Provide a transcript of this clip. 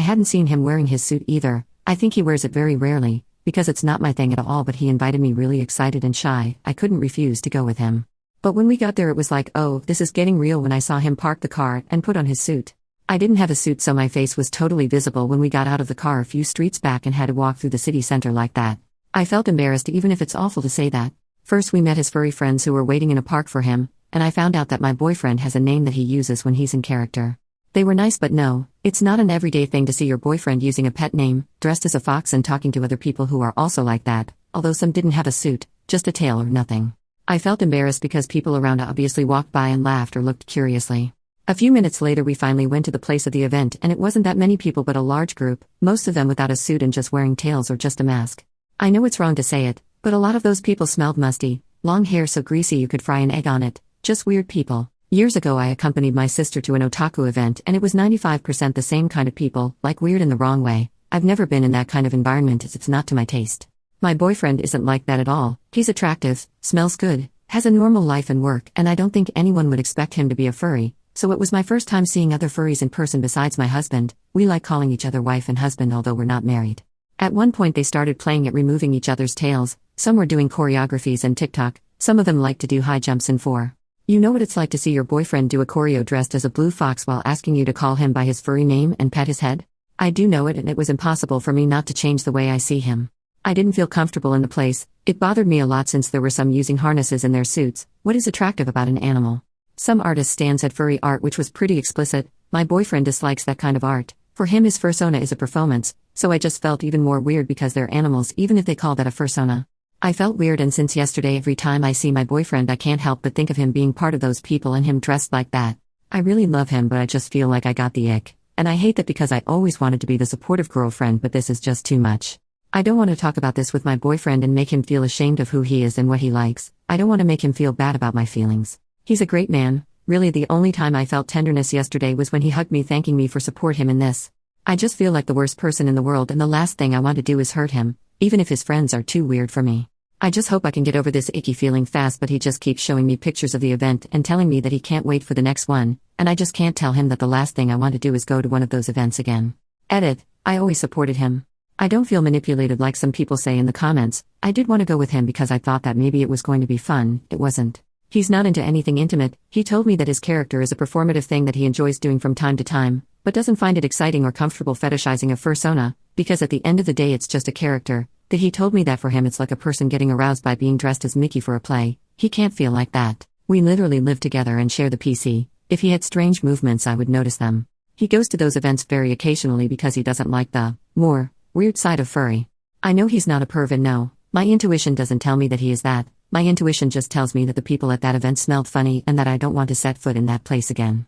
hadn't seen him wearing his suit either. I think he wears it very rarely, because it's not my thing at all, but he invited me really excited and shy. I couldn't refuse to go with him. But when we got there it was like, oh, this is getting real when I saw him park the car and put on his suit. I didn't have a suit, so my face was totally visible when we got out of the car a few streets back and had to walk through the city center like that. I felt embarrassed, even if it's awful to say that. First we met his furry friends who were waiting in a park for him, and I found out that my boyfriend has a name that he uses when he's in character. They were nice, but no, it's not an everyday thing to see your boyfriend using a pet name, dressed as a fox and talking to other people who are also like that, although some didn't have a suit, just a tail or nothing. I felt embarrassed because people around obviously walked by and laughed or looked curiously. A few minutes later we finally went to the place of the event, and it wasn't that many people but a large group, most of them without a suit and just wearing tails or just a mask. I know it's wrong to say it, but a lot of those people smelled musty, long hair so greasy you could fry an egg on it, just weird people. Years ago I accompanied my sister to an otaku event and it was 95% the same kind of people, like weird in the wrong way. I've never been in that kind of environment as it's not to my taste. My boyfriend isn't like that at all. He's attractive, smells good, has a normal life and work, and I don't think anyone would expect him to be a furry, so it was my first time seeing other furries in person besides my husband. We like calling each other wife and husband although we're not married. At one point they started playing at removing each other's tails, some were doing choreographies and TikTok, some of them like to do high jumps and You know what it's like to see your boyfriend do a choreo dressed as a blue fox while asking you to call him by his furry name and pet his head? I do know it, and it was impossible for me not to change the way I see him. I didn't feel comfortable in the place. It bothered me a lot since there were some using harnesses in their suits. What is attractive about an animal? Some artists stand at furry art, which was pretty explicit. My boyfriend dislikes that kind of art. For him his fursona is a performance, so I just felt even more weird because they're animals even if they call that a fursona. I felt weird, and since yesterday every time I see my boyfriend I can't help but think of him being part of those people and him dressed like that. I really love him, but I just feel like I got the ick. And I hate that because I always wanted to be the supportive girlfriend, but this is just too much. I don't want to talk about this with my boyfriend and make him feel ashamed of who he is and what he likes. I don't want to make him feel bad about my feelings. He's a great man. Really, the only time I felt tenderness yesterday was when he hugged me thanking me for support him in this. I just feel like the worst person in the world, and the last thing I want to do is hurt him, even if his friends are too weird for me. I just hope I can get over this icky feeling fast, but he just keeps showing me pictures of the event and telling me that he can't wait for the next one, and I just can't tell him that the last thing I want to do is go to one of those events again. Edit. I always supported him. I don't feel manipulated like some people say in the comments. I did want to go with him because I thought that maybe it was going to be fun. It wasn't. He's not into anything intimate. He told me that his character is a performative thing that he enjoys doing from time to time, but doesn't find it exciting or comfortable fetishizing a fursona, because at the end of the day it's just a character. That he told me that for him it's like a person getting aroused by being dressed as Mickey for a play. He can't feel like that. We literally live together and share the PC. If he had strange movements I would notice them. He goes to those events very occasionally because he doesn't like the more weird side of furry. I know he's not a perv, and no, my intuition doesn't tell me that he is that. My intuition just tells me that the people at that event smelled funny and that I don't want to set foot in that place again.